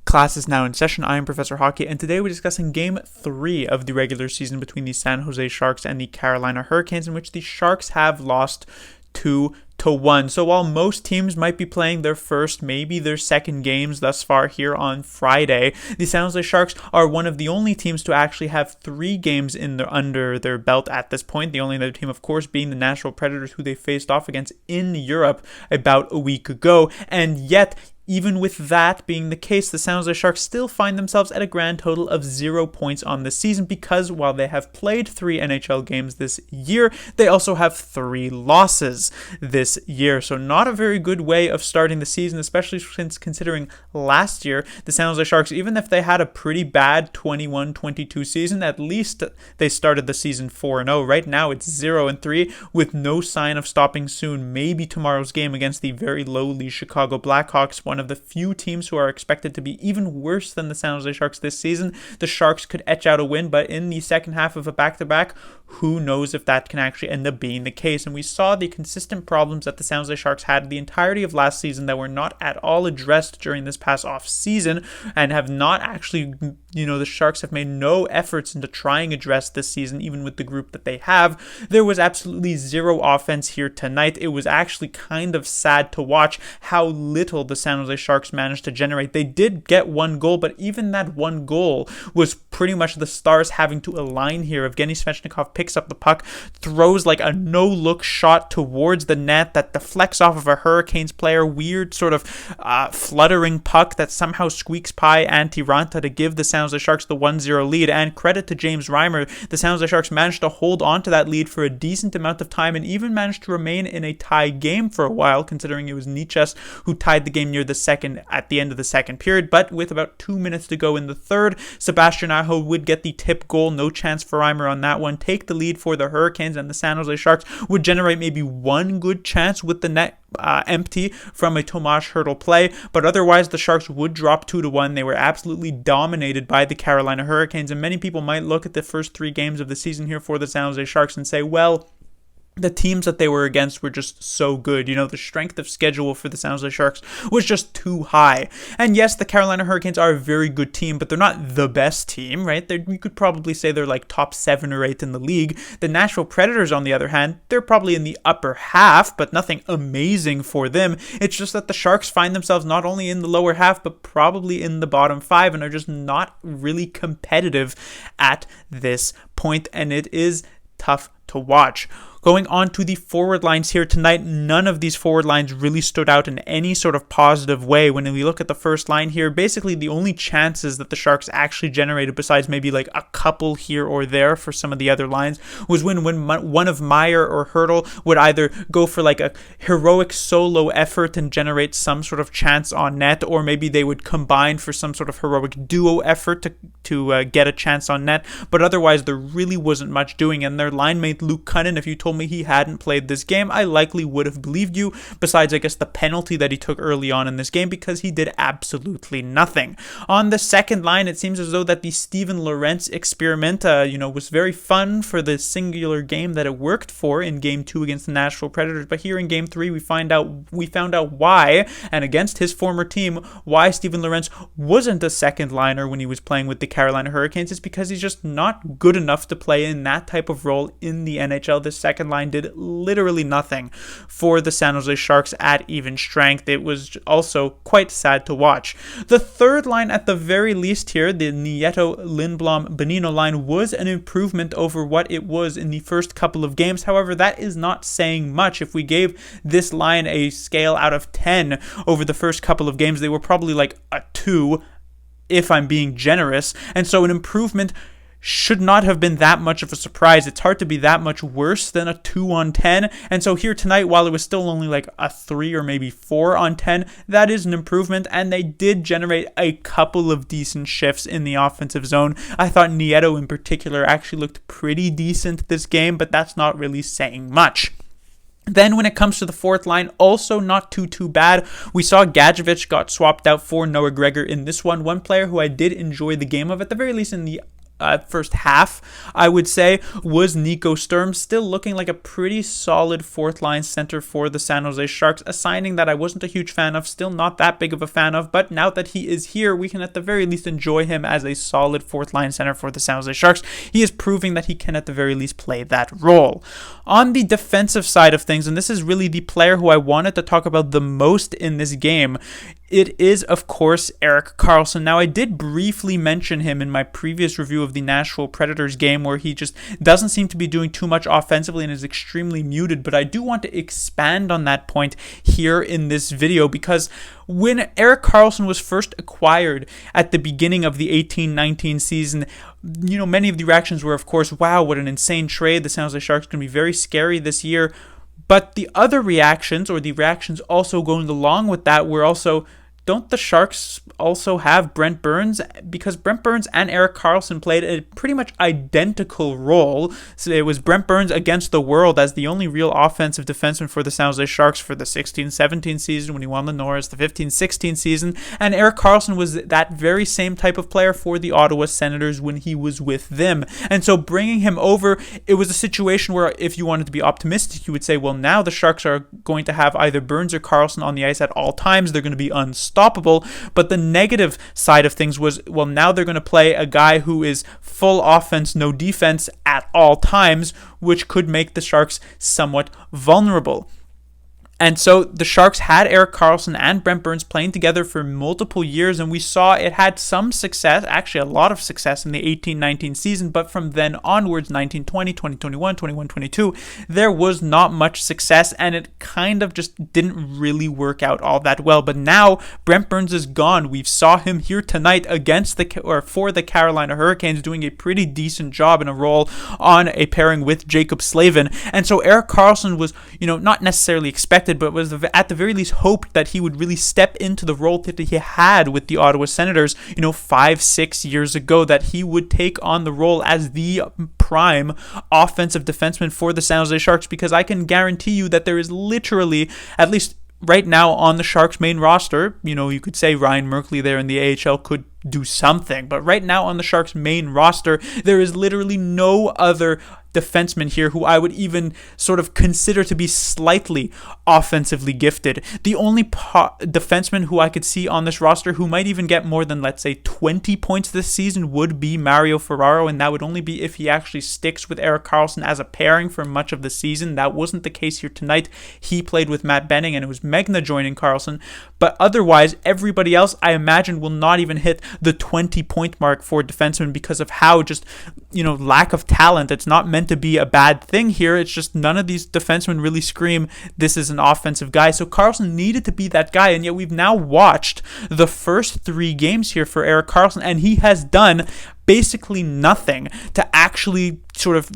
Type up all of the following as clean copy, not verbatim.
Class is now in session. I am Professor Hockey, and today we're discussing Game 3 of the regular season between the San Jose Sharks and the Carolina Hurricanes, in which the Sharks have lost 2-1. So while most teams might be playing their first, maybe their second games thus far here on Friday, the San Jose Sharks are one of the only teams to actually have 3 games under their belt at this point. The only other team, of course, being the Nashville Predators, who they faced off against in Europe about a week ago. And yet, even with that being the case, the San Jose Sharks still find themselves at a grand total of 0 points on the season because while they have played 3 NHL games this year, they also have 3 losses this year. So not a very good way of starting the season, especially since considering last year, the San Jose Sharks, even if they had a pretty bad 21-22 season, at least they started the season 4-0. Right now it's 0-3 with no sign of stopping soon. Maybe tomorrow's game against the very lowly Chicago Blackhawks, one of the few teams who are expected to be even worse than the San Jose Sharks this season. The Sharks could etch out a win, but in the second half of a back-to-back, who knows if that can actually end up being the case. And we saw the consistent problems that the San Jose Sharks had the entirety of last season that were not at all addressed during this past off season and have not actually, the Sharks have made no efforts into trying to address this season, even with the group that they have. There was absolutely zero offense here tonight. It was actually kind of sad to watch how little the San Jose Sharks managed to generate. They did get 1 goal, but even that 1 goal was pretty much the Stars having to align here. Evgeny Svechnikov picks up the puck, throws like a no-look shot towards the net that deflects off of a Hurricanes player, weird sort of fluttering puck that somehow squeaks by Antti Raanta to give the San Jose Sharks the 1-0 lead. And credit to James Reimer, the San Jose Sharks managed to hold on to that lead for a decent amount of time and even managed to remain in a tie game for a while, considering it was Nichas who tied the game at the end of the second period. But with about 2 minutes to go in the third, Sebastian Aho would get the tip goal. No chance for Reimer on that one. Take the lead for the Hurricanes, and the San Jose Sharks would generate maybe one good chance with the net empty from a Tomas Hertl play, but otherwise the Sharks would drop 2-1. They were absolutely dominated by the Carolina Hurricanes, and many people might look at the first 3 games of the season here for the San Jose Sharks and say, well, the teams that they were against were just so good. The strength of schedule for the San Jose Sharks was just too high. And yes, the Carolina Hurricanes are a very good team, but they're not the best team, right? You could probably say they're like top 7 or 8 in the league. The Nashville Predators, on the other hand, they're probably in the upper half, but nothing amazing for them. It's just that the Sharks find themselves not only in the lower half, but probably in the bottom 5 and are just not really competitive at this point, and it is tough to watch. Going on to the forward lines here tonight, none of these forward lines really stood out in any sort of positive way. When we look at the first line here, basically the only chances that the Sharks actually generated, besides maybe like a couple here or there for some of the other lines, was when one of Meyer or Hertl would either go for like a heroic solo effort and generate some sort of chance on net, or maybe they would combine for some sort of heroic duo effort to get a chance on net. But otherwise, there really wasn't much doing. And their line mate Luke Cunnin, if you told me he hadn't played this game, I likely would have believed you, besides I guess the penalty that he took early on in this game, because he did absolutely nothing. On the second line, it seems as though that the Steven Lorentz experiment was very fun for the singular game that it worked for in game 2 against the Nashville Predators, but here in game 3 we found out why, and against his former team, why Steven Lorentz wasn't a second liner when he was playing with the Carolina Hurricanes. It's because he's just not good enough to play in that type of role in the NHL. The second line did literally nothing for the San Jose Sharks at even strength. It was also quite sad to watch. The third line, at the very least here, the Nieto, Lindblom, Bonino line, was an improvement over what it was in the first couple of games. However, that is not saying much. If we gave this line a scale out of 10 over the first couple of games, they were probably like a 2, if I'm being generous. And so an improvement should not have been that much of a surprise. It's hard to be that much worse than a 2 on 10. And so here tonight, while it was still only like a 3 or maybe 4 on 10, that is an improvement. And they did generate a couple of decent shifts in the offensive zone. I thought Nieto in particular actually looked pretty decent this game, but that's not really saying much. Then when it comes to the fourth line, also not too bad. We saw Gadjevich got swapped out for Noah Gregor in this one. One player who I did enjoy the game of, at the very least in the first half, I would say, was Nico Sturm, still looking like a pretty solid fourth line center for the San Jose Sharks, a signing that I wasn't a huge fan of, still not that big of a fan of, but now that he is here, we can at the very least enjoy him as a solid fourth line center for the San Jose Sharks. He is proving that he can at the very least play that role. On the defensive side of things, and this is really the player who I wanted to talk about the most in this game, it is, of course, Erik Karlsson. Now, I did briefly mention him in my previous review of the Nashville Predators game, where he just doesn't seem to be doing too much offensively and is extremely muted, but I do want to expand on that point here in this video, because when Erik Karlsson was first acquired at the beginning of the 18-19 season, many of the reactions were, of course, wow, what an insane trade. The San Jose Sharks are going to be very scary this year. But the other reactions, or the reactions also going along with that, were also, don't the Sharks also have Brent Burns? Because Brent Burns and Erik Karlsson played a pretty much identical role. So it was Brent Burns against the world as the only real offensive defenseman for the San Jose Sharks for the 16-17 season when he won the Norris, the 15-16 season. And Erik Karlsson was that very same type of player for the Ottawa Senators when he was with them. And so bringing him over, it was a situation where if you wanted to be optimistic, you would say, well, now the Sharks are going to have either Burns or Karlsson on the ice at all times. They're going to be unstoppable. But the negative side of things was, well, now they're going to play a guy who is full offense, no defense at all times, which could make the Sharks somewhat vulnerable. And so the Sharks had Erik Karlsson and Brent Burns playing together for multiple years, and we saw it had some success, actually a lot of success in the 18-19 season, but from then onwards, 19-20, 20-21, 21-22, there was not much success, and it kind of just didn't really work out all that well. But now Brent Burns is gone. We saw him here tonight for the Carolina Hurricanes, doing a pretty decent job in a role on a pairing with Jacob Slavin. And so Erik Karlsson was, not necessarily expected, but was at the very least hoped that he would really step into the role that he had with the Ottawa Senators, 5-6 years ago, that he would take on the role as the prime offensive defenseman for the San Jose Sharks, because I can guarantee you that there is literally, at least right now on the Sharks main roster, you could say Ryan Merkley there in the AHL could do something, but right now on the Sharks main roster, there is literally no other defenseman here who I would even sort of consider to be slightly offensively gifted. The only defenseman who I could see on this roster who might even get more than, let's say, 20 points this season would be Mario Ferraro, and that would only be if he actually sticks with Erik Karlsson as a pairing for much of the season. That wasn't the case here tonight. He played with Matt Benning, and it was Megna joining Karlsson, but otherwise, everybody else, I imagine, will not even hit the 20-point mark for defensemen because of how just, lack of talent. It's not meant to be a bad thing here. It's just none of these defensemen really scream, this is an offensive guy. So Karlsson needed to be that guy, and yet we've now watched the first 3 games here for Erik Karlsson, and he has done basically nothing to actually sort of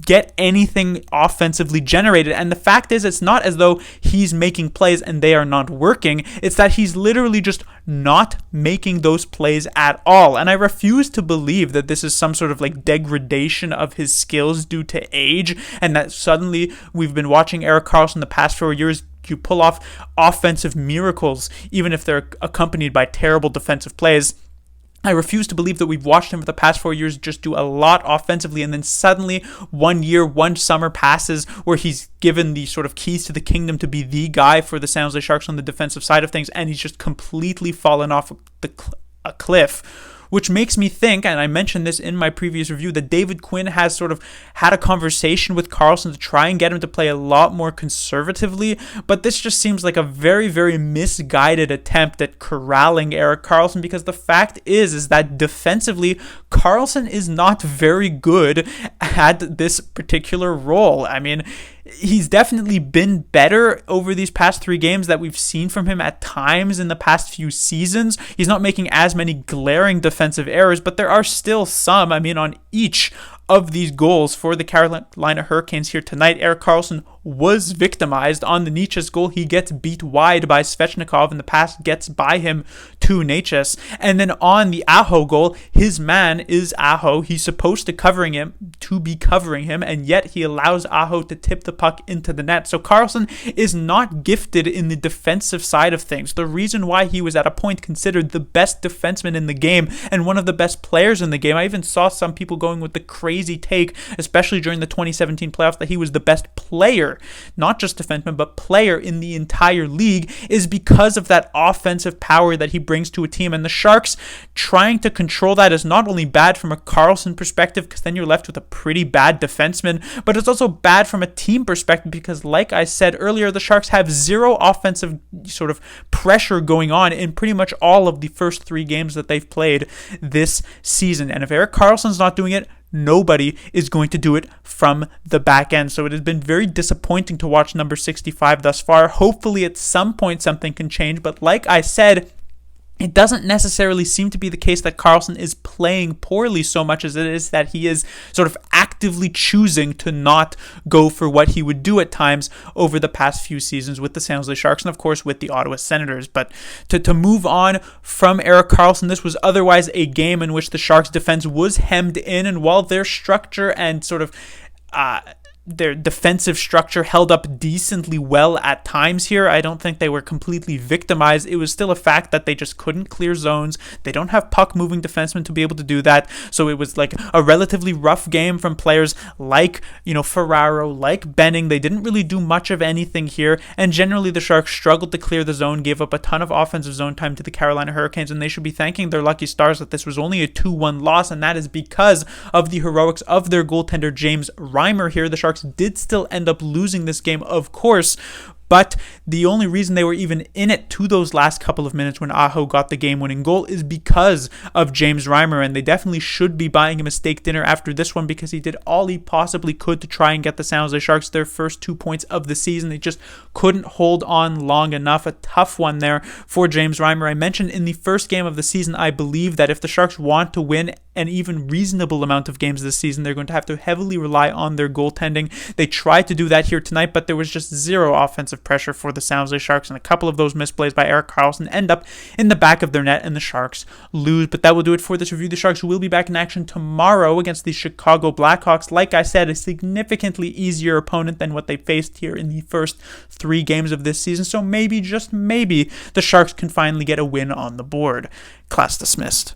get anything offensively generated. And the fact is, it's not as though he's making plays and they are not working. It's that he's literally just not making those plays at all. And I refuse to believe that this is some sort of degradation of his skills due to age, and that suddenly we've been watching Erik Karlsson the past 4 years you pull off offensive miracles, even if they're accompanied by terrible defensive plays. I refuse to believe that we've watched him for the past 4 years just do a lot offensively, and then suddenly 1 year, 1 summer passes where he's given the sort of keys to the kingdom to be the guy for the San Jose Sharks on the defensive side of things, and he's just completely fallen off a cliff. Which makes me think, and I mentioned this in my previous review, that David Quinn has sort of had a conversation with Karlsson to try and get him to play a lot more conservatively, but this just seems like a very, very misguided attempt at corralling Erik Karlsson, because the fact is that defensively, Karlsson is not very good at this particular role. I mean, he's definitely been better over these past 3 games that we've seen from him at times in the past few seasons. He's not making as many glaring defensive errors, but there are still some. I mean, on each of these goals for the Carolina Hurricanes here tonight. Erik Karlsson was victimized. On the Necas goal, he gets beat wide by Svechnikov, and the pass gets by him to Necas. And then on the Aho goal, his man is Aho. He's supposed to be covering him, and yet he allows Aho to tip the puck into the net. So Karlsson is not gifted in the defensive side of things. The reason why he was at a point considered the best defenseman in the game and one of the best players in the game, I even saw some people going with the crazy take, especially during the 2017 playoffs, that he was the best player, not just defenseman, but player in the entire league, is because of that offensive power that he brings to a team. And the Sharks trying to control that is not only bad from a Karlsson perspective, because then you're left with a pretty bad defenseman, but it's also bad from a team perspective because, like I said earlier, the Sharks have zero offensive sort of pressure going on in pretty much all of the first 3 games that they've played this season. And if Erik Karlsson's not doing it, nobody is going to do it from the back end. So it has been very disappointing to watch number 65 thus far. Hopefully at some point something can change, but like I said, it doesn't necessarily seem to be the case that Karlsson is playing poorly so much as it is that he is sort of actively choosing to not go for what he would do at times over the past few seasons with the San Jose Sharks and, of course, with the Ottawa Senators. But to move on from Erik Karlsson, this was otherwise a game in which the Sharks' defense was hemmed in, and while their structure and sort of their defensive structure held up decently well at times here, I don't think they were completely victimized. It was still a fact that they just couldn't clear zones. They don't have puck-moving defensemen to be able to do that. So it was like a relatively rough game from players like, Ferraro, like Benning. They didn't really do much of anything here. And generally, the Sharks struggled to clear the zone, gave up a ton of offensive zone time to the Carolina Hurricanes, and they should be thanking their lucky stars that this was only a 2-1 loss, and that is because of the heroics of their goaltender, James Reimer here. The Sharks did still end up losing this game, of course, but the only reason they were even in it to those last couple of minutes when Aho got the game-winning goal is because of James Reimer, and they definitely should be buying him a steak dinner after this one because he did all he possibly could to try and get the San Jose Sharks their first 2 points of the season. They just couldn't hold on long enough. A tough one there for James Reimer. I mentioned in the first game of the season, I believe that if the Sharks want to win an even reasonable amount of games this season, they're going to have to heavily rely on their goaltending. They tried to do that here tonight, but there was just zero offensive pressure for the San Jose Sharks, and a couple of those misplays by Erik Karlsson end up in the back of their net, and the Sharks lose. But that will do it for this review. The Sharks will be back in action tomorrow against the Chicago Blackhawks. Like I said, a significantly easier opponent than what they faced here in the first 3 games of this season, so maybe, just maybe, the Sharks can finally get a win on the board. Class dismissed.